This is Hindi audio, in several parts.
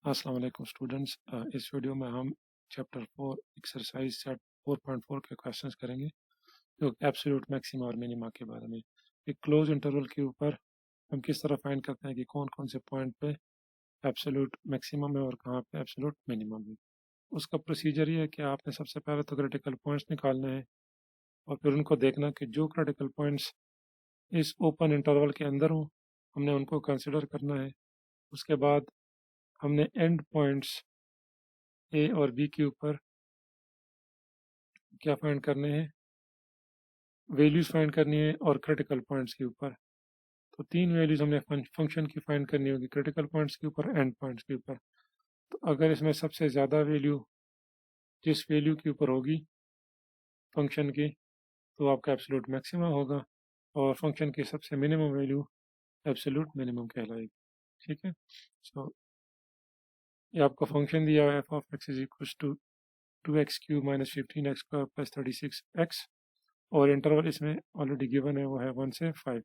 अस्सलाम वालेकुम स्टूडेंट्स। इस वीडियो में हम चैप्टर 4 एक्सरसाइज सेट 4.4 के क्वेश्चंस करेंगे जो एब्सोल्यूट मैक्सिमा और मिनिमा के बारे में। एक क्लोज इंटरवल के ऊपर हम किस तरह फाइंड करते हैं कि कौन कौन से पॉइंट पे एब्सोल्यूट मैक्सिमम है और कहाँ पे एब्सोल्यूट मिनिमम है। उसका प्रोसीजर ये है कि आपने सबसे पहले तो क्रिटिकल पॉइंट्स निकालने हैं और फिर उनको देखना कि जो क्रिटिकल पॉइंट्स इस ओपन इंटरवल के अंदर हों हमने उनको कंसिडर करना है। उसके बाद हमने एंड पॉइंट्स ए और बी के ऊपर क्या फाइंड करने हैं, वैल्यूज फाइंड करनी है और क्रिटिकल पॉइंट्स के ऊपर। तो तीन वैल्यूज हमने फंक्शन की फाइंड करनी होगी, क्रिटिकल पॉइंट्स के ऊपर, एंड पॉइंट्स के ऊपर। तो अगर इसमें सबसे ज़्यादा वैल्यू जिस वैल्यू के ऊपर होगी फंक्शन की तो आपका एब्सोल्यूट मैक्सिमम होगा और फंक्शन की सबसे मिनिमम वैल्यू एब्सोल्यूट मिनिमम कहलाएगी। ठीक है। सो ये आपको फंक्शन दिया है f of x is equal to 2x³ minus 15x square plus 36x और इंटरवल इसमें ऑलरेडी गिवन है, वो है 1 से 5।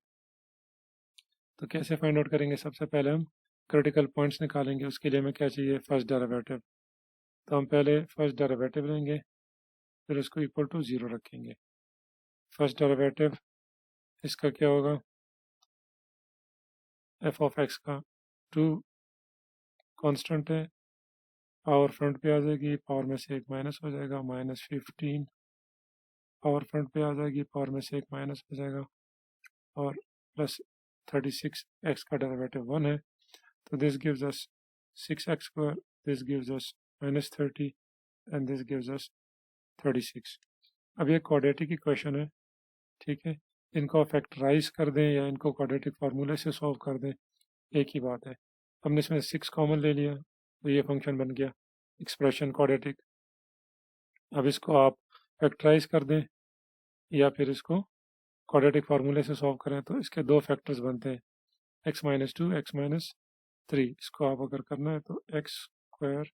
तो कैसे फाइंड आउट करेंगे? सबसे पहले हम क्रिटिकल पॉइंट्स निकालेंगे। उसके लिए हमें क्या चाहिए? First derivative. तो हम पहले फर्स्ट डेरिवेटिव लेंगे, फिर उसको इक्वल टू 0 रखेंगे। फर्स्ट डेरिवेटिव इसका क्या होगा? एफ ऑफ एक्स का 2 कांस्टेंट है, पावर फ्रंट पे आ जाएगी, पावर में से एक माइनस हो जाएगा, -15 पावर फ्रंट पे आ जाएगी, पावर में से एक माइनस हो जाएगा और प्लस 36 एक्स का डेरिवेटिव 1 है। तो this gives us 6x square, this gives us -30 and this gives us 36। अब ये क्वाड्रेटिक इक्वेशन है, ठीक है। इनको फैक्टराइज कर दें या इनको क्वाड्रेटिक फार्मूले से सॉल्व कर दें, एक ही बात है। हमने इसमें 6 कॉमन ले लिया तो ये फंक्शन बन गया एक्सप्रेशन क्वाड्रेटिक। अब इसको आप फैक्टराइज कर दें या फिर इसको क्वाड्रेटिक फार्मूले से सॉल्व करें तो इसके दो फैक्टर्स बनते हैं, x-2 x-3। इसको आप अगर करना है तो x square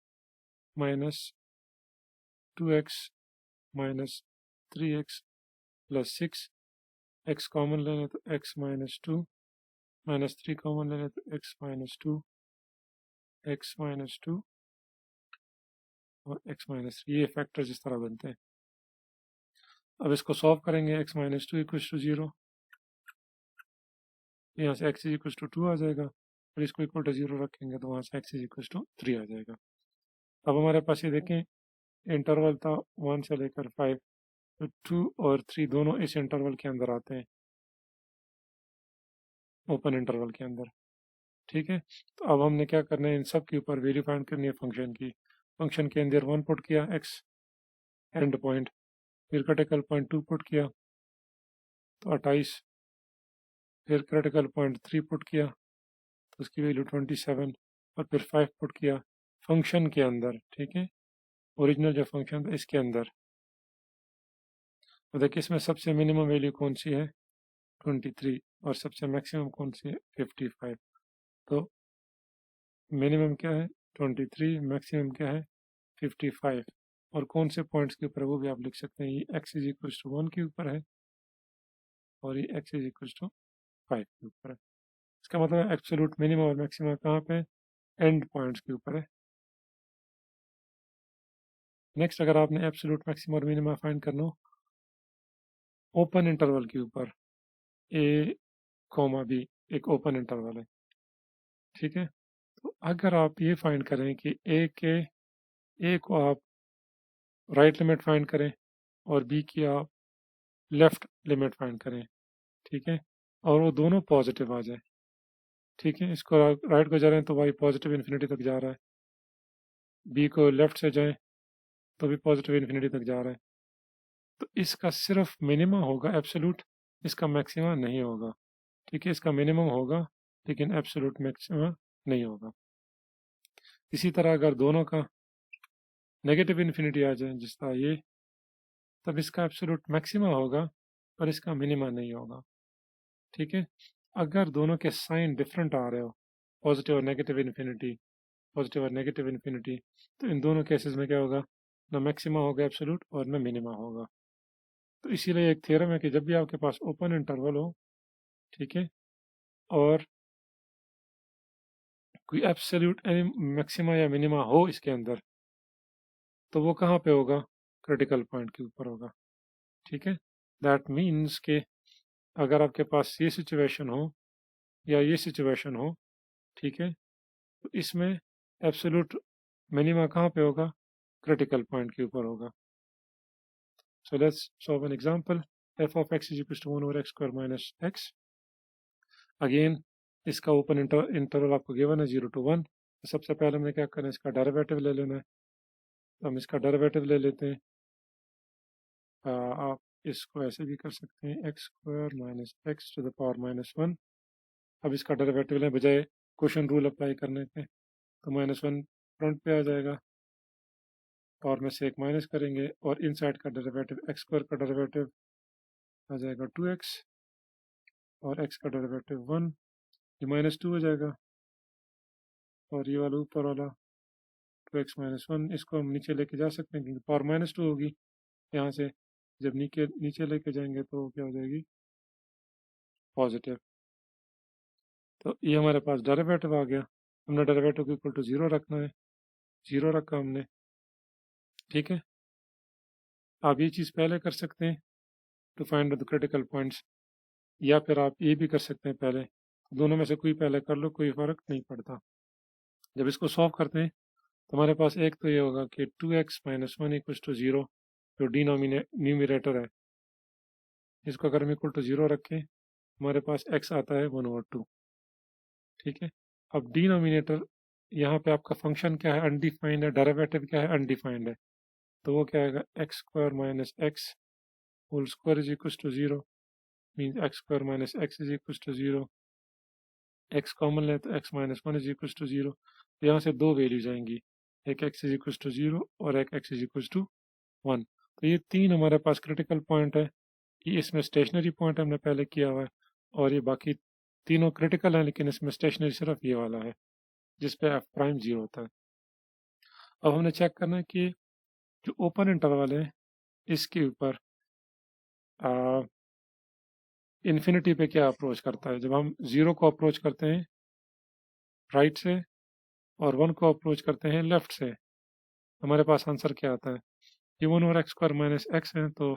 minus 2x minus 3x plus 6, x common लेने तो x-2 -3 कॉमन लेने तो x-2 x-2 और x-3, ये फैक्टर्स इस तरह बनते हैं। अब इसको सॉल्व करेंगे, x-2 इक्वल टू 0, यहाँ से x इक्वल टू 2 आ जाएगा और इसको इक्वल टू 0 रखेंगे तो वहाँ से x इक्वल टू 3 आ जाएगा। अब हमारे पास ये देखें इंटरवल था 1 से लेकर 5, तो 2 और 3 दोनों इस इंटरवल के अंदर आते हैं, ओपन इंटरवल के अंदर। ठीक है। तो अब हमने क्या करना है, इन सब के ऊपर वैल्यू फाइंड करनी है फंक्शन की। फंक्शन के अंदर 1 पुट किया, x एंड पॉइंट, फिर क्रिटिकल पॉइंट 2 पुट किया तो 28, फिर क्रिटिकल पॉइंट 3 पुट किया तो उसकी वैल्यू 27 और फिर 5 पुट किया फंक्शन के अंदर। ठीक है, ओरिजिनल जो फंक्शन था इसके अंदर। तो देखिए इसमें सबसे मिनिमम वैल्यू कौन सी है? 23 और सबसे मैक्सिमम कौन सी है? 55। तो मिनिमम क्या है? 23, मैक्सिमम क्या है? 55। और कौन से पॉइंट्स के ऊपर है वो भी आप लिख सकते हैं। ये x इज इक्वल टू 1 के ऊपर है और ये x इज इक्वल टू 5 के ऊपर है। इसका मतलब एब्सोल्यूट मिनिमम और मैक्सिमम कहाँ पे? एंड पॉइंट्स के ऊपर है। नेक्स्ट, अगर आपने एब्सोल्यूट मैक्सिमम और मिनिमम फाइंड करना हो ओपन इंटरवल के ऊपर, a, b एक ओपन इंटरवल है, ठीक है। तो अगर आप ये फाइंड करें कि a को आप राइट लिमिट फाइंड करें और b की आप लेफ्ट लिमिट फाइंड करें, ठीक है, और वो दोनों पॉजिटिव आ जाए, ठीक है। इसको राइट को जा रहे हैं तो y पॉजिटिव इन्फिनिटी तक जा रहा है, b को लेफ्ट से जाएं तो भी पॉजिटिव इन्फिनिटी तक जा रहा है। तो इसका सिर्फ मिनिमम होगा एब्सोल्यूट, इसका मैक्सिमम नहीं होगा, ठीक है। इसका मिनिमम होगा लेकिन एब्सोल्यूट मैक्सिमम नहीं होगा। इसी तरह अगर दोनों का नेगेटिव इन्फिनिटी आ जाए जिस तरह ये, तब इसका एब्सोल्यूट मैक्सिमम होगा पर इसका मिनिमम नहीं होगा, ठीक है। अगर दोनों के साइन डिफरेंट आ रहे हो, पॉजिटिव और नेगेटिव इन्फिनिटी, पॉजिटिव और नेगेटिव इन्फिनिटी, तो इन दोनों केसेस में क्या होगा? ना मैक्सिमम होगा एब्सोल्यूट और ना मिनिमम होगा। तो इसीलिए एक थ्योरम है कि जब भी आपके पास ओपन इंटरवल हो, ठीक है, और कोई एब्सोल्यूट मैक्सिमा या मिनिमा हो इसके अंदर, तो वो कहाँ पे होगा? क्रिटिकल पॉइंट के ऊपर होगा। ठीक है, दैट मीन्स के अगर आपके पास ये सिचुएशन हो या ये सिचुएशन हो, ठीक है, तो इसमें एब्सोल्यूट मिनिमा कहाँ पे होगा? क्रिटिकल पॉइंट के ऊपर होगा। So let's solve an example. f of x is equals to 1 over x square minus x। Again इसका ओपन इंटरवल आपको गिवन है 0 to 1। तो सबसे पहले हमें क्या करना है, इसका डेरिवेटिव ले लेना है। तो हम इसका डेरिवेटिव ले लेते हैं। आप इसको ऐसे भी कर सकते हैं, x square minus x to the power minus 1। अब इसका डेरिवेटिव लें बजाय क्वेश्चन रूल अप्लाई करने के, तो -1 फ्रंट पे आ जाएगा, और में से एक माइनस करेंगे, और इन साइड का डेरिवेटिव एक्स स्क्वायर का डेरिवेटिव आ जाएगा 2x, और x का डेरिवेटिव 1, ये -2 हो जाएगा, और ये वाला ऊपर वाला 2x माइनस 1, इसको हम नीचे लेके जा सकते हैं क्योंकि पावर -2 होगी यहाँ से। जब नीचे नीचे लेके जाएंगे तो क्या हो जाएगी? पॉजिटिव। तो ये हमारे पास डेरिवेटिव आ गया। हमने डेरिवेटिव को इक्वल टू 0 रखना है, 0 रखा हमने। ठीक है, आप ये चीज़ पहले कर सकते हैं to find the critical points, या फिर आप ये भी कर सकते हैं पहले। दोनों में से कोई पहले कर लो, कोई फ़र्क नहीं पड़ता। जब इसको सॉल्व करते हैं तो हमारे पास एक तो ये होगा कि 2x माइनस 1 इक्वल्स टू 0, जो न्यूमिरेटर है, इसको अगर हम इक्वल टू 0 रखें, हमारे पास x आता है 1/2। ठीक है, अब डिनोमिनेटर यहाँ पे आपका फंक्शन क्या है? अनडिफाइंड है। डेरिवेटिव क्या है? अनडिफाइंड है। तो वो क्या आएगा? X square minus x whole square is equal to 0, means x square minus x is equal to 0। X common ले तो x minus 1 is equal to 0। तो यहाँ से दो वैल्यूज आएंगी, एक एक्स इज इक्वल टू 0 और एक एक्स इज इक्वल टू 1। तो ये तीन हमारे पास क्रिटिकल पॉइंट है। ये इसमें स्टेशनरी पॉइंट हमने पहले किया हुआ है, और ये बाकी तीनों क्रिटिकल हैं, लेकिन इसमें स्टेशनरी सिर्फ ये वाला है जिस पे एफ प्राइम 0 होता है। अब हमने चेक करना है कि जो ओपन इंटरवल है इसके ऊपर इन्फिनिटी पे क्या अप्रोच करता है। जब हम 0 को अप्रोच करते हैं राइट से और 1 को अप्रोच करते हैं लेफ्ट से, हमारे पास आंसर क्या आता है? ये 1 over x square minus x है। तो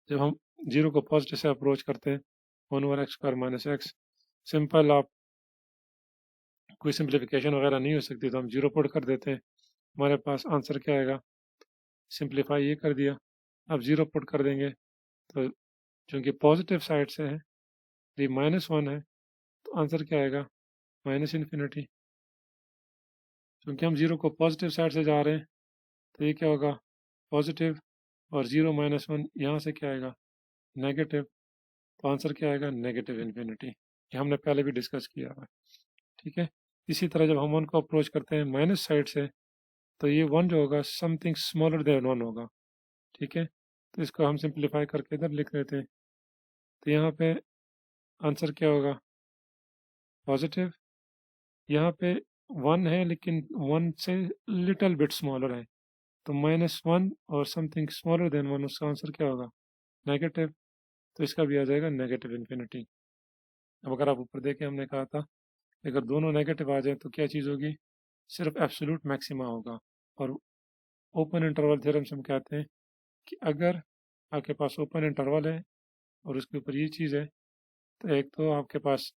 जब हम 0 को पॉजिटिव से अप्रोच करते हैं, 1 over x square minus x, simple, आप कोई सिंप्लीफिकेशन वगैरह नहीं हो सकती तो हम 0 पुट कर देते हैं, हमारे पास आंसर क्या आएगा? सिंप्लीफाई ये कर दिया। अब 0 पुट कर देंगे तो चूँकि पॉजिटिव साइड से है, ये -1 है, तो आंसर क्या आएगा? Minus infinity. क्योंकि हम 0 को पॉजिटिव साइड से जा रहे हैं, तो ये क्या होगा? पॉजिटिव, और 0 -1 यहाँ से क्या आएगा? नेगेटिव। तो आंसर क्या आएगा? Negative infinity. ये हमने पहले भी डिस्कस किया है। ठीक है, इसी तरह जब हम 1 को अप्रोच करते हैं माइनस साइड से, तो ये 1 जो होगा समथिंग स्मॉलर देन 1 होगा। ठीक है, तो इसको हम सिंप्लीफाई करके इधर लिख देते हैं, तो यहाँ पे आंसर क्या होगा? पॉजिटिव। यहाँ पे 1 है लेकिन 1 से लिटिल बिट स्मॉलर है, तो -1 और समथिंग स्मॉलर देन 1, उसका आंसर क्या होगा? नेगेटिव। तो इसका भी आ जाएगा नेगेटिव इन्फिनिटी। अब अगर आप ऊपर देखें, हमने कहा था अगर दोनों नेगेटिव आ जाए तो क्या चीज़ होगी? सिर्फ एब्सोल्यूट मैक्सिमा होगा। और ओपन इंटरवल थ्योरम से हम कहते हैं कि अगर आपके पास ओपन इंटरवल है और उसके ऊपर ये चीज़ है, तो एक तो आपके पास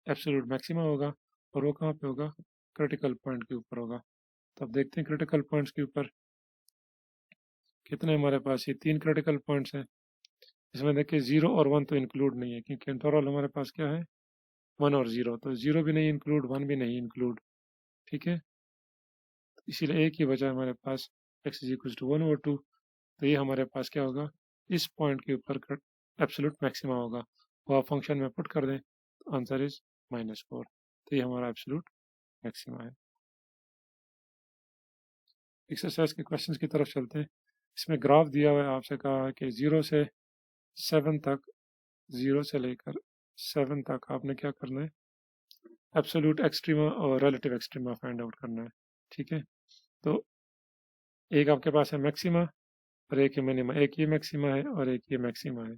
एब्सोल्यूट मैक्सिमा होगा, और वो कहाँ पे होगा? क्रिटिकल पॉइंट के ऊपर होगा। तो अब देखते हैं क्रिटिकल पॉइंट्स के ऊपर कितने हमारे पास। ये 3 क्रिटिकल पॉइंट्स हैं। इसमें देखिए 0 और 1 तो इंक्लूड नहीं है, क्योंकि इंटरवल हमारे पास क्या है? 1 और 0, तो 0 भी नहीं इंक्लूड, 1 भी नहीं इंक्लूड। ठीक है, इसीलिए एक ही बचा है हमारे पास, x इज इक्वल टू 1/2। तो ये हमारे पास क्या होगा? इस पॉइंट के ऊपर एब्सोल्यूट मैक्सिमा होगा। वो आप फंक्शन में पुट कर दें, तो आंसर इज -4। तो ये हमारा एब्सोल्यूट मैक्सिमा है। एक्सरसाइज के क्वेश्चंस की तरफ चलते हैं। इसमें ग्राफ दिया हुआ है, आपसे कहा है कि 0 से 7 तक, 0 से लेकर 7 तक आपने क्या करना है? एब्सोल्यूट एक्सट्रीमा और रिलेटिव एक्सट्रीमा फाइंड आउट करना है। ठीक है, तो एक आपके पास है मैक्सिमा और एक है मिनिमा, एक ये मैक्सिमा है और एक ये मैक्सिमा है।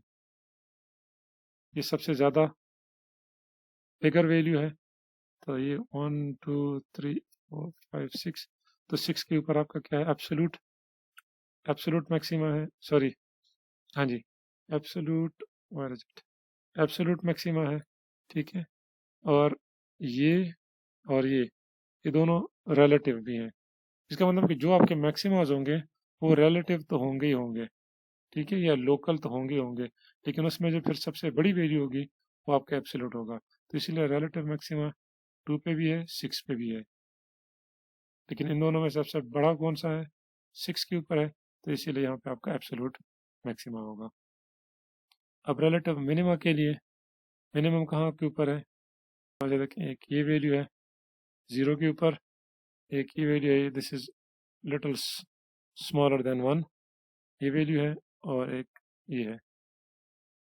ये सबसे ज़्यादा बिगर वैल्यू है, तो ये 1 2 3 4 5 6, तो 6 के ऊपर आपका क्या है, एब्सोल्यूट मैक्सिमा है, सॉरी, हाँ जी, एब्सोल्यूट एब्सोल्यूट मैक्सिमा है, ठीक है। और ये और ये दोनों रिलेटिव भी हैं। इसका मतलब कि जो आपके मैक्सिमाज होंगे वो रिलेटिव तो होंगे ही होंगे, ठीक है, या लोकल तो होंगे ही होंगे, लेकिन उसमें जो फिर सबसे बड़ी वैल्यू होगी वो आपका एब्सोल्यूट होगा। तो इसीलिए रिलेटिव मैक्सिमा 2 पे भी है, 6 पे भी है, लेकिन इन दोनों में सबसे बड़ा कौन सा है, 6 के ऊपर है, तो इसीलिए यहाँ पे आपका एब्सोल्यूट मैक्सिमा होगा। अब रिलेटिव मिनिमा के लिए मिनिमम कहाँ के ऊपर है, देखें, एक ये वैल्यू है 0 के ऊपर, एक ये वैल्यू है, this is little smaller than 1, ये वैल्यू है, और एक ये है।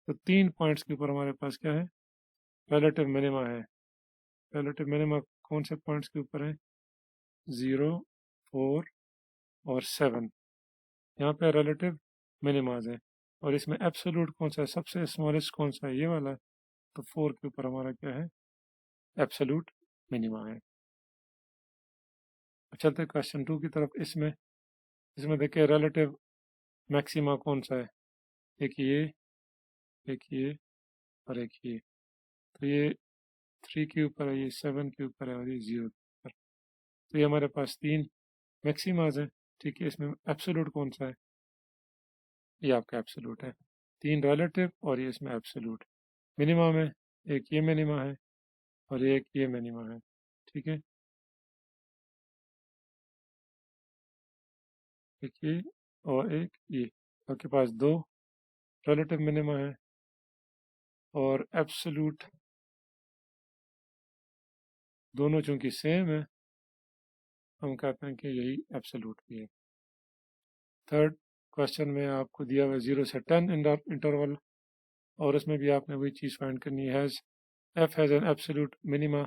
तो 3 पॉइंट्स के ऊपर हमारे पास क्या है, रिलेटिव मिनिमा है। रिलेटिव मिनिमा कौन से पॉइंट्स के ऊपर है, 0 4 और 7, यहाँ पे रिलेटिव मिनिमाज है। और इसमें एब्सोल्यूट कौन सा है, सबसे स्मॉलेस्ट कौन सा है, ये वाला है, तो 4 के ऊपर हमारा क्या है, एब्सोल्यूट मिनिमा है। चलते क्वेश्चन 2 की तरफ। इसमें इसमें देखिए रिलेटिव मैक्सिमा कौन सा है, एक ये और एक ये, तो ये 3 के ऊपर है, ये 7 के ऊपर है, और ये 0 के ऊपर। तो ये हमारे पास 3 मैक्सिमाज है, ठीक है। इसमें एब्सोल्यूट कौन सा है, ये आपका एब्सोल्यूट है। 3 रिलेटिव और ये इसमें एब्सोल्यूट। मिनिमा में एक ये मिनिमा है और एक ये मिनिमा है, ठीक है। एक ये और एक ये, आपके पास 2 रिलेटिव मिनिमा है और एब्सोल्यूट, दोनों चूंकि सेम है, हम कहते हैं कि यही एब्सोल्यूट भी है। थर्ड क्वेश्चन में आपको दिया हुआ है 0 से 10 इंटरवल, और उसमें भी आपने वही चीज़ फाइंड करनी है। F has an absolute minima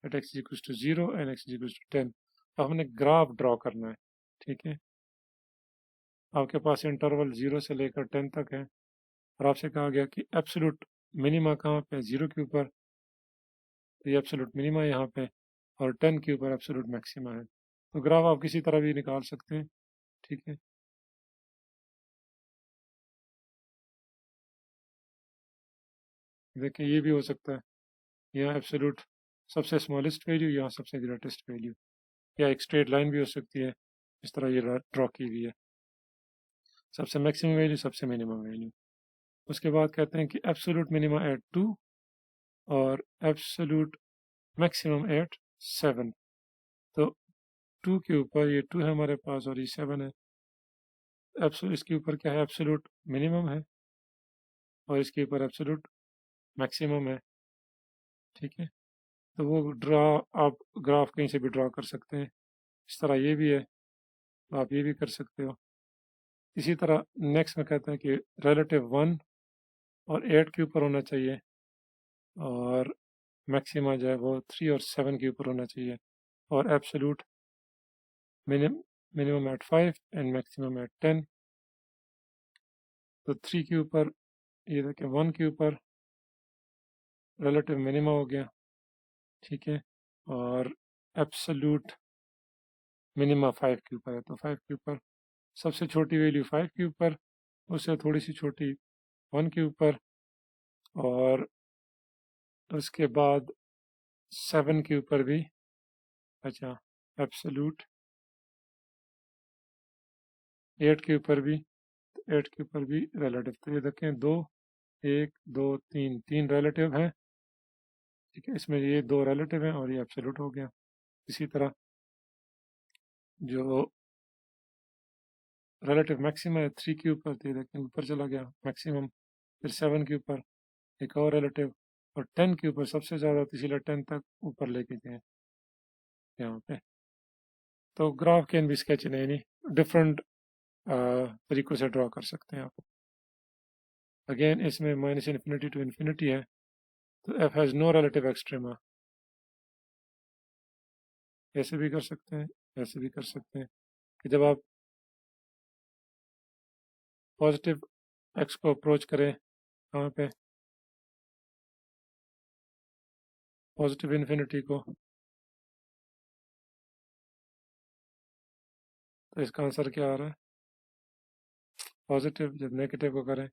at x equals to 0 and x equals to 10। अब हमने ग्राफ ड्रॉ करना है, ठीक है। आपके पास इंटरवल 0 से लेकर 10 तक है, और आपसे कहा गया कि एब्सोल्यूट मिनिमा कहाँ पे, 0 के ऊपर, तो ये एब्सोल्यूट मिनिमा यहाँ पे, और 10 के ऊपर एब्सोल्यूट मैक्सिमा है। तो ग्राफ आप किसी तरह भी निकाल सकते हैं, ठीक है। देखिए ये भी हो सकता है, यहाँ एब्सोल्यूट सबसे स्मॉलेस्ट वैल्यू, यहाँ सबसे ग्रेटेस्ट वैल्यू, या एक स्ट्रेट लाइन भी हो सकती है, इस तरह ये ड्रॉ की हुई है, सबसे मैक्सिमम वैल्यू, सबसे मिनिमम वैल्यू। उसके बाद कहते हैं कि एब्सोल्यूट मिनिमा एट 2 और एब्सोल्यूट मैक्सिमम एट 7। तो 2 के ऊपर ये 2 है हमारे पास और ये 7 है, इसके ऊपर क्या है, एब्सोल्यूट मिनिमम है, और इसके ऊपर एब्सोल्यूट मैक्सिमम है, ठीक है। तो वो ड्रा, आप ग्राफ कहीं से भी ड्रा कर सकते हैं, इस तरह ये भी है, तो आप ये भी कर सकते हो। इसी तरह नेक्स्ट में कहते हैं कि रिलेटिव 1 और 8 के ऊपर होना चाहिए, और मैक्सिमा जो है वो 3 और 7 के ऊपर होना चाहिए, और absolute minimum at 5 and maximum at 10। तो 3 के ऊपर, ये देखिए 1 के ऊपर रिलेटिव मिनिमा हो गया, ठीक है, और एब्सोल्यूट मिनिमा 5 के ऊपर है, तो 5 के ऊपर सबसे छोटी वैल्यू 5 के ऊपर, उससे थोड़ी सी छोटी 1 के ऊपर, और उसके बाद 7 के ऊपर भी, अच्छा, एब्सोल्यूट 8 के ऊपर भी, 8 के ऊपर भी रिलेटिव। तो ये देखें, 2 1 2 3 3 रिलेटिव हैं, ठीक है, इसमें ये 2 रिलेटिव हैं और ये एब्सोल्यूट हो गया। इसी तरह जो रिलेटिव मैक्सिमम है 3 के ऊपर, तो ये देखें ऊपर चला गया मैक्सिमम, फिर 7 के ऊपर एक और रिलेटिव, और 10 के ऊपर सबसे ज़्यादा, तो इसीलिए 10 तक ऊपर लेके गए यहाँ पे। तो graph can be sketch in any different तरीक़ों से ड्रॉ कर सकते हैं आप। अगेन इसमें माइनस इन्फिनिटी टू इन्फिनिटी है, तो f has no relative extrema, ऐसे भी कर सकते हैं, ऐसे भी कर सकते हैं, कि जब आप पॉजिटिव एक्स को अप्रोच करें, कहाँ पे, पॉजिटिव इन्फिनिटी को, तो इसका आंसर क्या आ रहा है? पॉजिटिव जब नेगेटिव को करें,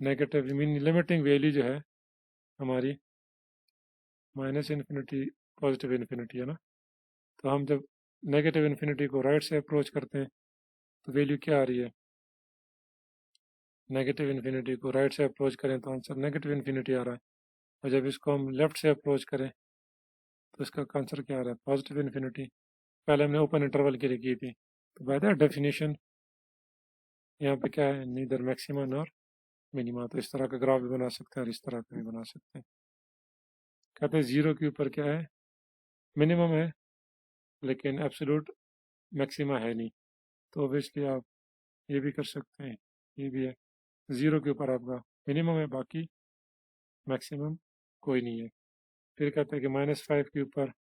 नेगेटिव मीन लिमिटिंग वैल्यू जो है हमारी माइनस इन्फिनिटी पॉजिटिव इन्फिनिटी है ना, तो हम जब नेगेटिव इन्फिनिटी को राइट से अप्रोच करते हैं तो वैल्यू क्या आ रही है? नेगेटिव इन्फिनिटी को राइट से अप्रोच करें तो आंसर नेगेटिव इन्फिनिटी आ रहा है, और जब इसको हम लेफ्ट से अप्रोच करें तो इसका आंसर क्या आ रहा है? Positive infinity. पहले हमने ओपन इंटरवल के लिए की थी, तो बाय दैट डेफिनेशन यहाँ पे क्या है? Neither maxima nor minima. तो इस तरह का ग्राफ भी बना सकते हैं और इस तरह का भी बना सकते हैं। कहते हैं जीरो के ऊपर क्या है? मिनिमम है, लेकिन एब्सोल्यूट मैक्सिमा है नहीं, तो ऑब्वियसली आप ये भी कर सकते हैं, ये भी है। ज़ीरो के ऊपर आपका मिनिमम है, बाकी मैक्सिमम कोई नहीं है। फिर कहते हैं कि -5 के ऊपर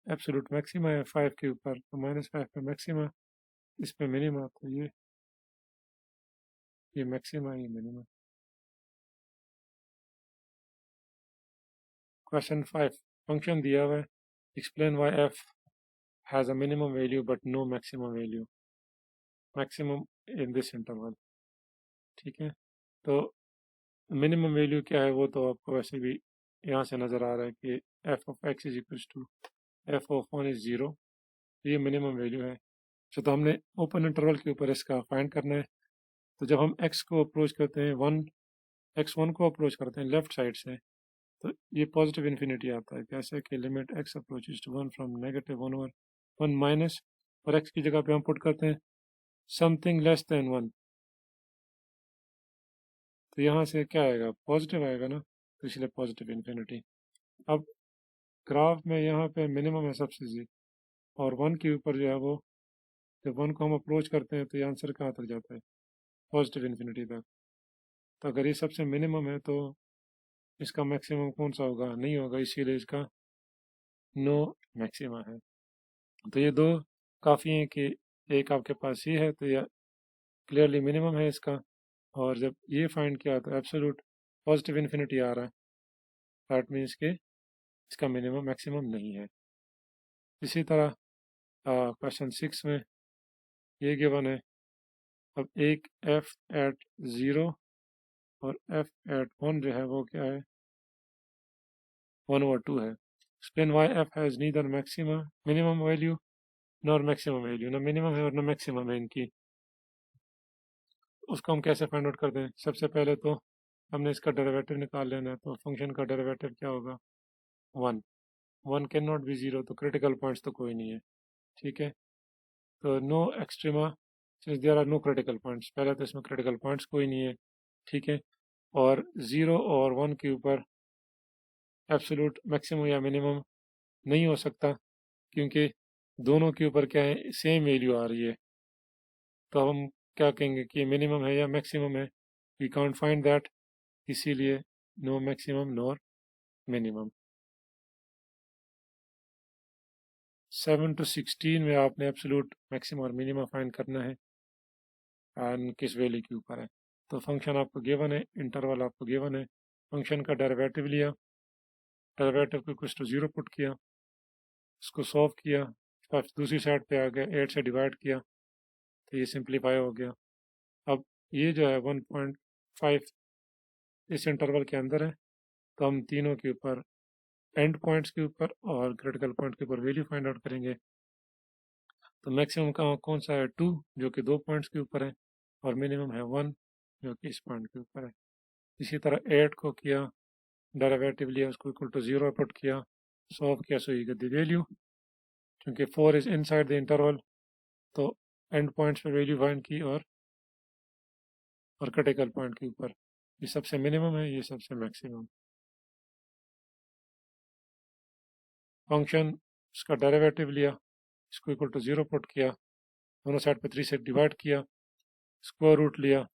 एब्सोल्यूट मैक्सिमा है, 5 के ऊपर तो -5 पे मैक्सिमा, इस पे मिनिमा, तो ये मैक्सिमा, ये मिनिमा। क्वेश्चन 5, फंक्शन दिया हुआ है, explain why f has a minimum value but no maximum value, maximum in this interval. ठीक है, तो मिनिमम वैल्यू क्या है वो तो आपको वैसे भी यहाँ से नज़र आ रहा है कि f of x is equal to f of 1 is 0, ये मिनिमम वैल्यू है। तो हमने ओपन इंटरवल के ऊपर इसका फाइंड करना है। तो जब हम एक्स को अप्रोच करते हैं x1 को अप्रोच करते हैं लेफ्ट साइड से, तो ये पॉजिटिव इन्फिनिटी आता है। कैसे कि limit x approaches to 1 from -1/1 minus, और एक्स की जगह पे हम पुट करते हैं समथिंग लेस देन 1, तो यहाँ से क्या आएगा? पॉजिटिव आएगा ना, तो इसलिए पॉजिटिव इन्फिनिटी। अब ग्राफ में यहाँ पे मिनिमम है सबसे जी, और 1 के ऊपर जो है वो, जब 1 को हम अप्रोच करते हैं तो ये आंसर कहाँ तक जाता है? पॉजिटिव इन्फिनिटी तक। तो अगर ये सबसे मिनिमम है तो इसका मैक्सिमम कौन सा होगा? नहीं होगा, इसीलिए इसका नो मैक्सिमा है। तो ये दो काफ़ी हैं कि एक आपके पास ये है तो ये क्लियरली मिनिमम है इसका, और जब ये फाइंड किया तो एब्सोल्यूट पॉजिटिव इन्फिनिटी आ रहा है, दैट मीन्स कि इसका मिनिमम मैक्सिमम नहीं है। इसी तरह क्वेश्चन 6 में ये गिवन है, अब एक एफ एट 0 और एफ एट 1 जो है वो क्या है? 1/2 है। Explain why f has neither maxima minimum value nor maximum value, ना मिनिमम है और ना मैक्सिमम है इनकी। उसको हम कैसे फाइंड आउट करते हैं? सबसे पहले तो हमने इसका डेरिवेटिव निकाल लेना है, तो फंक्शन का डेरिवेटिव क्या होगा? 1। 1 कैन नॉट बी 0, तो क्रिटिकल पॉइंट्स तो कोई नहीं है। ठीक है, तो no extrema since there are no critical points, पहले तो इसमें क्रिटिकल पॉइंट्स कोई नहीं है। ठीक है, और 0 और 1 के ऊपर एब्सोल्यूट मैक्सिमम या मिनिमम नहीं हो सकता, क्योंकि दोनों के ऊपर क्या है? सेम वैल्यू आ रही है। तो हम क्या कहेंगे कि मिनिमम है या मैक्सिमम है? वी कांट फाइंड दैट, इसीलिए no maximum nor minimum. 7 to 16 में आपने एब्सोल्यूट मैक्सिमम और मिनिमम फाइंड करना है, एंड किस वैल्यू के ऊपर है। तो फंक्शन आपको गिवन है, इंटरवल आपको गिवन है, फंक्शन का डेरिवेटिव लिया, डेरिवेटिव को इक्वल टू 0 पुट किया, इसको सॉल्व किया, दूसरी साइड पे आ गया, 8 से डिवाइड किया तो ये सिंप्लीफाई हो गया। अब ये जो है 1.5 इस इंटरवल के अंदर है, तो हम तीनों के ऊपर एंड पॉइंट्स के ऊपर और क्रिटिकल पॉइंट के ऊपर वैल्यू फाइंड आउट करेंगे। तो मैक्सिमम का कौन सा है? 2, जो कि 2 पॉइंट्स के ऊपर है, और मिनिमम है 1, जो कि इस पॉइंट के ऊपर है। इसी तरह 8 को किया, डेरिवेटिव लिया, उसको इक्वल टू 0 पुट किया, सॉल्व किया, so you get the value. क्योंकि 4 इज इनसाइड द इंटरवल, तो एंड पॉइंट्स पे वैल्यू फाइंड की, और क्रिटिकल पॉइंट के ऊपर ये सबसे मिनिमम है, ये सबसे मैक्सिमम। फंक्शन इसका डेरिवेटिव लिया, इसको इक्वल टू 0 पुट किया, दोनों साइड पे 3 से डिवाइड किया, स्क्वायर रूट लिया,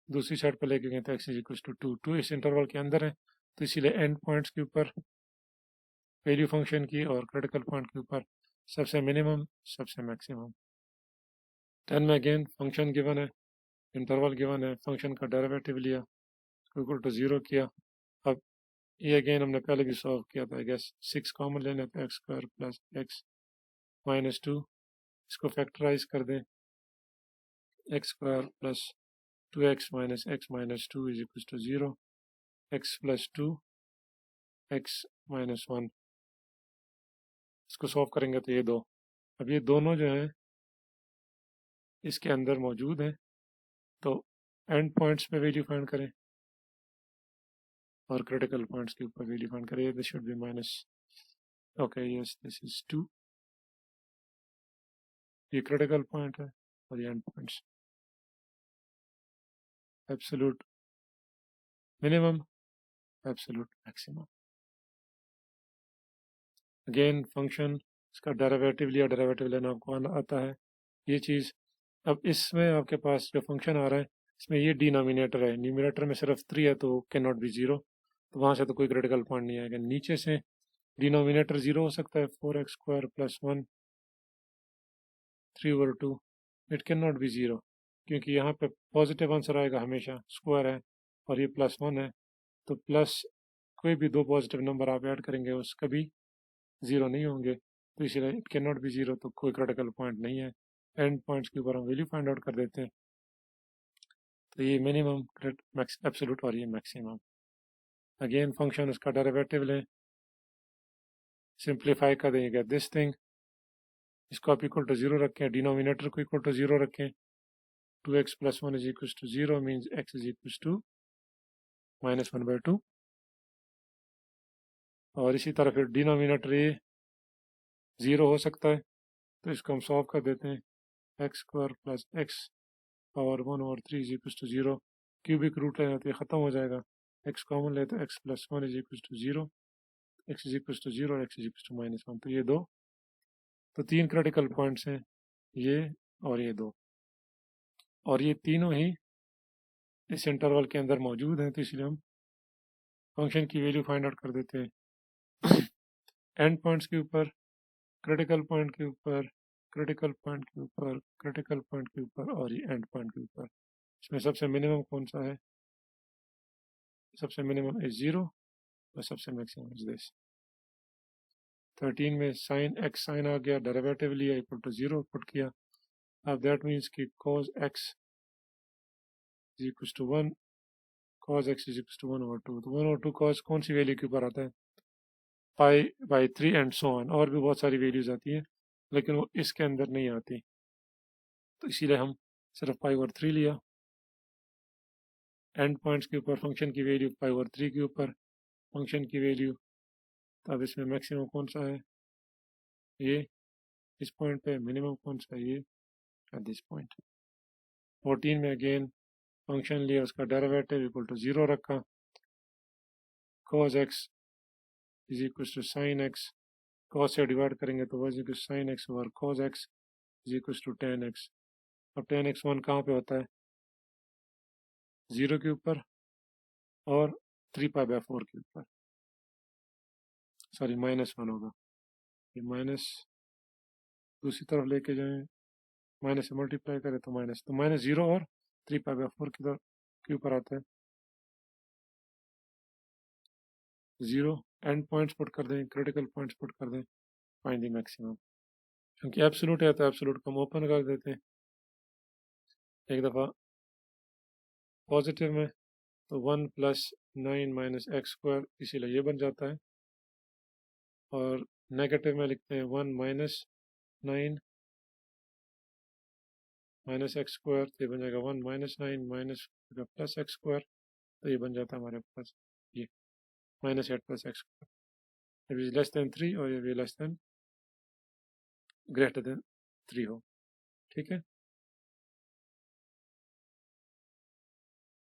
दूसरी साइड पे लेके गए तो x इज इक्वल टू 2, 2 इस इंटरवल के अंदर है, तो इसीलिए एंड पॉइंट्स के ऊपर वैल्यू फंक्शन की और क्रिटिकल पॉइंट के ऊपर सबसे मिनिमम सबसे मैक्सिमम। 10 में अगेन फंक्शन गिवन है, इंटरवल गिवन है, फंक्शन का डेरिवेटिव लिया, इक्वल टू 0 किया। अब ये अगेन हमने पहले भी सॉल्व किया था, आई गेस 6 कॉमन लेने तो x square plus x minus 2, इसको फैक्टराइज कर दें, x square plus 2x minus 2 is equal to 0, x plus 2 x minus 1, इसको सॉल्व करेंगे तो ये दो, अब ये दोनों जो हैं इसके अंदर मौजूद हैं, तो एंड पॉइंट्स पे वैल्यू फाइंड करें और क्रिटिकल पॉइंट्स के ऊपर वैल्यू फाइंड करें, this should be minus, okay yes this is 2, ये क्रिटिकल पॉइंट है और ये and points, absolute minimum, absolute maximum. Again function इसका डेरिवेटिव लिया, डेरिवेटिव लेना आपको आता है ये चीज़। अब इसमें आपके पास जो फंक्शन आ रहा है इसमें ये डिनोमिनेटर है, न्यूमिनेटर में सिर्फ 3 है तो कैन नॉट बी 0, तो वहाँ से तो कोई क्रिटिकल पॉइंट नहीं आएगा। नीचे से डिनोमिनेटर 0 हो सकता है, 4x square plus 1 3/2, it can not be 0 क्योंकि यहाँ पे पॉजिटिव आंसर आएगा हमेशा, स्क्वायर है और ये प्लस 1 है, तो प्लस कोई भी दो पॉजिटिव नंबर आप ऐड करेंगे उस कभी 0 नहीं होंगे, तो इसलिए इट कैन नॉट बी 0, तो कोई क्रिटिकल पॉइंट नहीं है। एंड पॉइंट्स के ऊपर हम वैल्यू फाइंड आउट कर देते हैं, तो ये मिनिमम एब्सोल्यूट और ये मैक्सिमम। अगेन फंक्शन उसका डेरिवेटिव लें, सिंप्लीफाई कर देंगे दिस थिंग, इसको आप इक्वल टू 0 रखें, डिनोमिनेटर को इक्वल टू 0 रखें, 2x plus 1 is equal to 0 means x is equal to minus 1/2, और इसी तरह फिर डिनोमिनेटर ये 0 हो सकता है, तो इसको हम सॉल्व कर देते हैं, x square plus x power 1/3 is equal to 0, cubic root लेना तो ये ख़त्म हो जाएगा, एक्स कॉमन ले तो x plus 1 is equal to 0, x is equal to 0 और x is equal to minus 1, तो ये दो, तो तीन क्रिटिकल पॉइंट्स हैं, ये और ये दो, और ये तीनों ही इस इंटरवल के अंदर मौजूद हैं, तो इसलिए हम फंक्शन की वैल्यू फाइंड आउट कर देते हैं एंड पॉइंट्स के ऊपर, क्रिटिकल पॉइंट के ऊपर, क्रिटिकल पॉइंट के ऊपर, क्रिटिकल पॉइंट के ऊपर और ये एंड पॉइंट के ऊपर। इसमें सबसे मिनिमम कौन सा है, सबसे मिनिमम इज 0 और सबसे मैक्सिमम इज दिस। 13 में साइन एक्स साइन आ गया, डेरिवेटिव लिया इक्वल टू 0 पुट किया, अब दैट मीन्स कि cos x is equal to 1, cos x is equal to 1/2, तो 1/2 cos कौन सी वैल्यू के ऊपर आता है, π/3 एंड सो ऑन, और भी बहुत सारी वैल्यूज आती हैं लेकिन वो इसके अंदर नहीं आती, तो इसीलिए हम सिर्फ π/3 लिया। एंड पॉइंट्स के ऊपर फंक्शन की वैल्यू π/3 के ऊपर फंक्शन की वैल्यू, तो अब इसमें मैक्सिमम कौन सा है, ये इस पॉइंट पे, मिनिमम कौन सा है, ये एट दिस पॉइंट। 14 में अगेन फंक्शन लिया, उसका डेरिवेटिव इक्वल टू 0 रखा, cos x is equal to sine x, cos से डिवाइड करेंगे तो वह equal sine x over cos x is equal to tan x, अब tan x 1 कहाँ पे होता है, 0 के ऊपर और 3π/4 के ऊपर, सॉरी -1 होगा, ये माइनस दूसरी तरफ लेके जाएं, माइनस से मल्टीप्लाई करें तो माइनस, तो -0 और 3π/4 की तरफ के ऊपर आता है 0, एंड पॉइंट्स पुट कर दें, क्रिटिकल पॉइंट्स पुट कर दें, फाइंड द मैक्सिमम, क्योंकि एब्सोल्यूट है तो एब्सोल्यूट को हम ओपन कर देते हैं एक दफ़ा पॉजिटिव में, तो 1 + 9 - x², इसीलिए ये बन जाता है, और नेगेटिव में लिखते हैं 1 - 9 - x², तो ये बन जाएगा 1 - 9 + x², तो ये बन जाता है हमारे पास ये -8 + x², जब ये लेस देन 3 और ये लेस देन ग्रेटर देन 3 हो, ठीक है।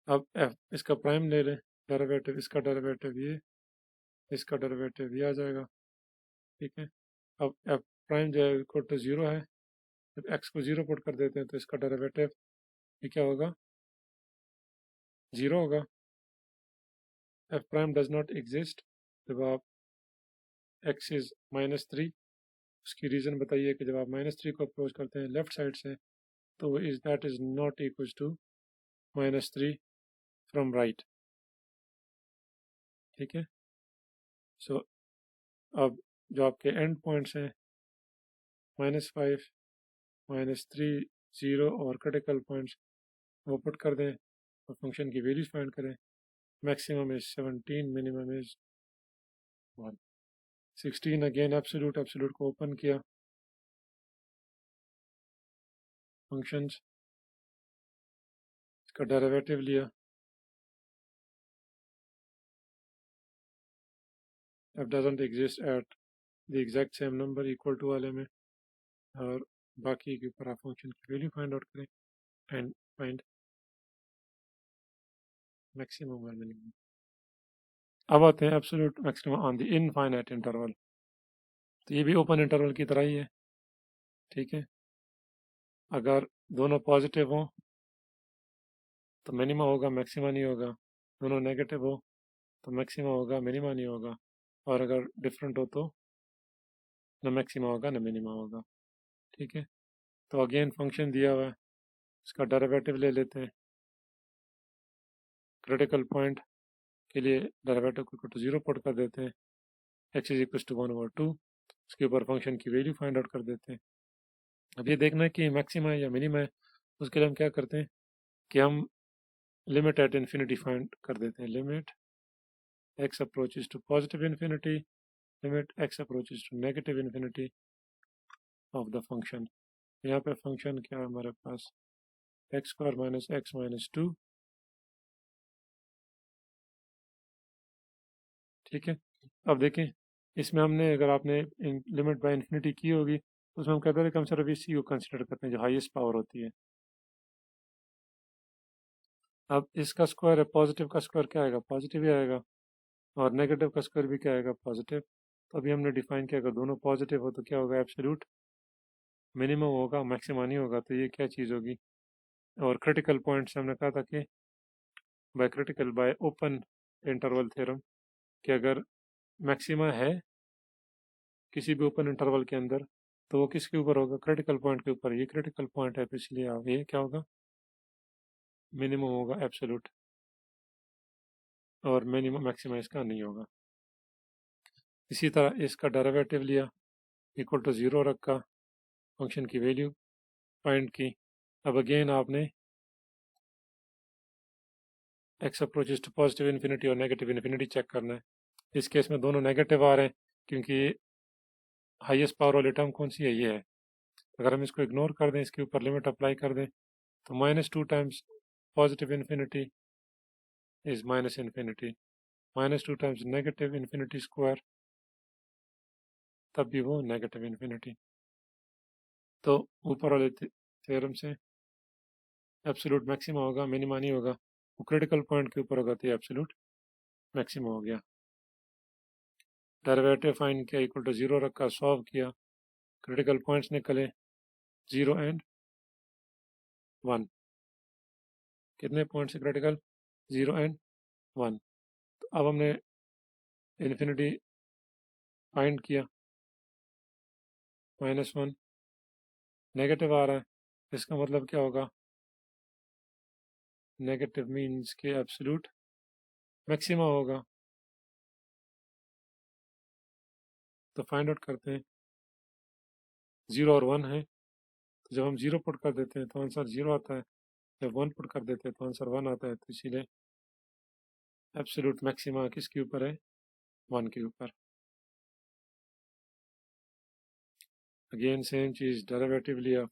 अब f इसका प्राइम ले लें, डेरिवेटिव, इसका डेरिवेटिव ये, इसका डेरिवेटिव ये आ जाएगा, ठीक है। अब f प्राइम जो है इक्वल टू 0 है, जब x को 0 पुट कर देते हैं तो इसका डेरिवेटिव ये क्या होगा, 0 होगा। f prime does not exist जब आप x इज -3, उसकी रीज़न बताइए कि जब आप -3 को अप्रोच करते हैं लेफ्ट साइड से, तो is that is not equal to -3 from right, ठीक है। सो अब जो आपके एंड पॉइंट्स हैं -5, -3, 0 और क्रिटिकल पॉइंट्स वो पुट कर दें और फंक्शन की वैल्यूज फाइंड करें। Maximum is 17, minimum is 1। 16 again absolute को ओपन किया, फंक्शंस, इसका डेरिवेटिव लिया, f doesn't exist at the exact same number equal to वाले में, और बाकी के ऊपर आप फंक्शन की वैल्यू फाइंड आउट करें एंड फाइंड मैक्सिमम और मिनिमम। अब आते हैं absolute maximum on the infinite interval. तो ये भी ओपन इंटरवल की तरह ही है, ठीक है। अगर दोनों पॉजिटिव हों तो मिनिमा होगा, मैक्सिमा नहीं होगा। दोनों नेगेटिव हो तो मैक्सिमा होगा, मिनिमा नहीं होगा। और अगर डिफरेंट हो तो न मैक्सिमा होगा न मिनिमा होगा, ठीक है। तो अगेन फंक्शन दिया हुआ है, इसका डेरिवेटिव ले लेते हैं। क्रिटिकल पॉइंट के लिए डेरिवेटिव को तो 0 पुट कर देते हैं, x इज इक्वल टू 1/2। उसके ऊपर फंक्शन की वैल्यू फाइंड आउट कर देते हैं। अब ये देखना है कि मैक्सिमा है या मिनिमा है। उसके लिए हम क्या करते हैं कि हम लिमिट एट इन्फिनिटी फाइंड कर देते हैं। Limit x approaches to positive infinity, limit x approaches to negative infinity of the function. यहाँ पे फंक्शन क्या है हमारे पास, x² - x - 2, ठीक है। अब देखें इसमें हमने, अगर आपने लिमिट बाय इन्फिनिटी की होगी तो उसमें हम कहते हैं कि हम सिर्फ इसी को कंसिडर करते हैं जो हाईएस्ट पावर होती है। अब इसका स्क्वायर है, पॉजिटिव का स्क्वायर क्या आएगा, पॉजिटिव ही आएगा, और नेगेटिव का स्क्वायर भी क्या आएगा, पॉजिटिव। तो अभी हमने डिफाइन किया, अगर दोनों पॉजिटिव हो तो क्या होगा, एब्सोल्यूट मिनिमम होगा, मैक्सिमम नहीं होगा। तो ये क्या चीज़ होगी। और क्रिटिकल पॉइंट से हमने कहा था कि बाय ओपन इंटरवल थ्योरम कि अगर मैक्सिमा है किसी भी ओपन इंटरवल के अंदर तो वो किसके ऊपर होगा, क्रिटिकल पॉइंट के ऊपर। ये क्रिटिकल पॉइंट है तो इसलिए ये क्या होगा, मिनिमम होगा एब्सोल्यूट, और मिनिमम मैक्सिमम इसका नहीं होगा। इसी तरह इसका डेरिवेटिव लिया, इक्वल टू 0 रखा, फंक्शन की वैल्यू फाइंड की। अब अगेन आपने x approaches to positive infinity और नेगेटिव इन्फिनिटी चेक करना है। इस केस में दोनों नेगेटिव आ रहे हैं क्योंकि हाईएस्ट पावर वाली टर्म कौन सी है, ये है। अगर हम इसको इग्नोर कर दें, इसके ऊपर लिमिट अप्लाई कर दें तो -2 times positive infinity is minus infinity, -2 times negative infinity square, तब भी वो नेगेटिव इन्फिनिटी। तो ऊपर वाले थ्योरम से एब्सोल्यूट मैक्सिमा होगा, मिनिमा नहीं होगा। वो क्रिटिकल पॉइंट के ऊपर होगा तो एब्सोल्यूट मैक्सिमा हो गया। डेरिवेटिव फाइंड किया, इक्वल टू 0 रखा, सॉल्व किया, क्रिटिकल पॉइंट्स निकले 0 एंड 1। कितने पॉइंट्स क्रिटिकल, 0 एंड 1। तो अब हमने इन्फिनिटी फाइंड किया, -1, नेगेटिव आ रहा है, इसका मतलब क्या होगा, नेगेटिव मीन्स के एब्सोल्यूट मैक्सिमा होगा। तो फाइंड आउट करते हैं, 0 और 1 है, तो जब हम 0 पुट कर देते हैं तो आंसर 0 आता है, जब 1 पुट कर देते हैं तो आंसर 1 आता है। तो इसीलिए एब्सोल्यूट मैक्सिमा किसके ऊपर है, 1 के ऊपर। अगेन सेम चीज़, डेरिवेटिव लिया,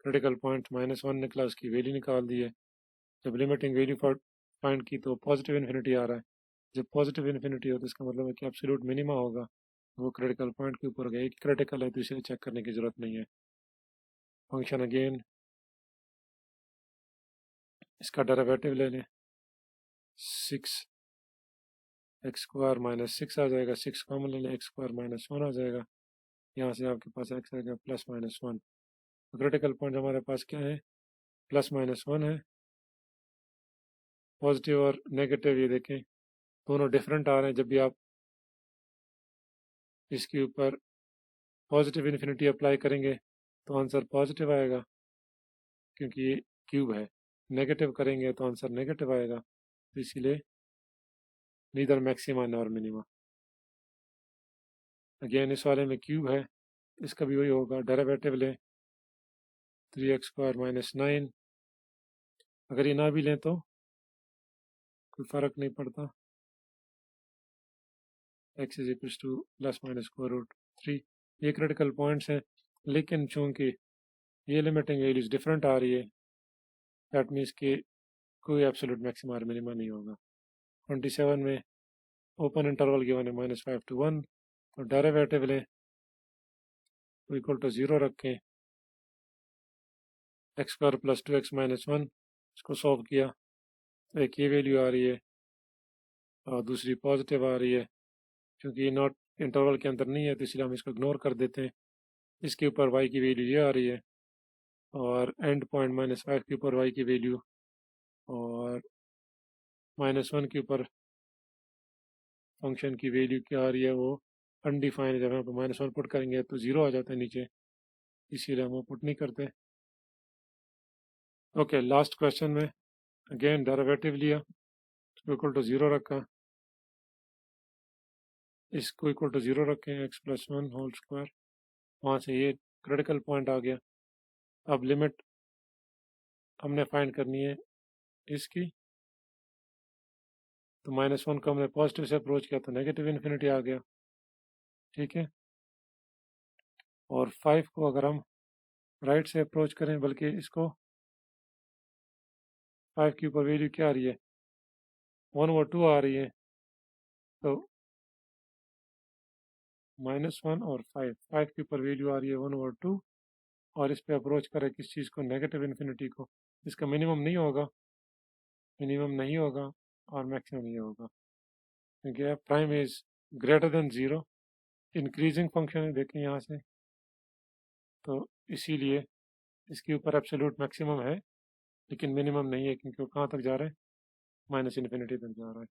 क्रिटिकल पॉइंट -1 निकला, उसकी वैल्यू निकाल दी है। जब लिमिटिंग वैल्यू फाइंड की तो पॉजिटिव इन्फिनिटी आ रहा है। जब पॉजिटिव इन्फिनिटी हो तो इसका मतलब है कि एब्सोल्यूट मिनिमा होगा, वो क्रिटिकल पॉइंट के ऊपर गया। एक क्रिटिकल है तो इसे चेक करने की ज़रूरत नहीं है। फंक्शन अगेन, इसका डेरिवेटिव ले लें, 6x² - 6 आ जाएगा, 6 कॉमन ले लें, x² - 1 आ जाएगा। यहाँ से आपके पास x आएगा +-1। क्रिटिकल पॉइंट हमारे पास क्या है, +-1 है। पॉजिटिव और नेगेटिव ये देखें दोनों डिफरेंट आ रहे हैं। जब भी आप इसके ऊपर पॉजिटिव इन्फिनिटी अप्लाई करेंगे तो आंसर पॉजिटिव आएगा क्योंकि ये क्यूब है। नेगेटिव करेंगे तो आंसर नेगेटिव आएगा। तो इसीलिए neither maxima nor minima. Again इस वाले में क्यूब है, इसका भी वही होगा, डेरिवेटिव लें 3x² - 9। अगर ये ना भी लें तो कोई फ़र्क नहीं पड़ता, x इज इक्वल्स टू ±√3। ये क्रिटिकल पॉइंट्स हैं, लेकिन चूंकि ये लिमिटिंग वैल्यूज डिफरेंट आ रही है, दैट मीन्स कि कोई एब्सोल्यूट मैक्सिमा और मिनिमा नहीं होगा। 27 में ओपन इंटरवल गिवन है -5 to 1, तो डेरिवेटिव लें इक्वल टू 0 रखें, x² + 2x - 1, इसको सॉल्व किया तो एक ये वैल्यू आ रही है और दूसरी पॉजिटिव आ रही है। क्योंकि ये नॉट इंटरवल के अंदर नहीं है तो इसलिए हम इसको इग्नोर कर देते हैं। इसके ऊपर y की वैल्यू ये आ रही है और एंड पॉइंट -5 के ऊपर y की वैल्यू और -1 के ऊपर फंक्शन की वैल्यू क्या आ रही है, वो अनडिफाइंड है। जब यहाँ पर -1 पुट करेंगे तो 0 आ जाता है नीचे, इसीलिए हम वो पुट नहीं करते। ओके, लास्ट क्वेश्चन में अगेन डेरिवेटिव लिया, इसको इक्वल टू 0 रखा, इसको इक्वल टू 0 रखें, x + 1 होल स्क्वायर, वहाँ से ये क्रिटिकल पॉइंट आ गया। अब लिमिट हमने फाइंड करनी है इसकी, तो -1 को हमने पॉजिटिव से अप्रोच किया तो नेगेटिव इन्फिनिटी आ गया, ठीक है। और 5 को अगर हम राइट से अप्रोच करें, बल्कि इसको 5 के ऊपर वैल्यू क्या आ रही है, 1/2 आ रही है, तो -1 और 5 के ऊपर वैल्यू आ रही है 1/2, और इस पे अप्रोच करें किस चीज़ को, नेगेटिव इन्फिनिटी को। इसका मिनिमम नहीं होगा, मिनिमम नहीं होगा और मैक्सिमम ये होगा, क्योंकि F prime is greater than 0, increasing function है, देखें यहाँ से, तो इसीलिए इसके ऊपर एब्सोल्यूट मैक्सिमम है लेकिन मिनिमम नहीं है, क्योंकि वो कहाँ तक जा रहा है, -इन्फिनिटी तक जा रहा है।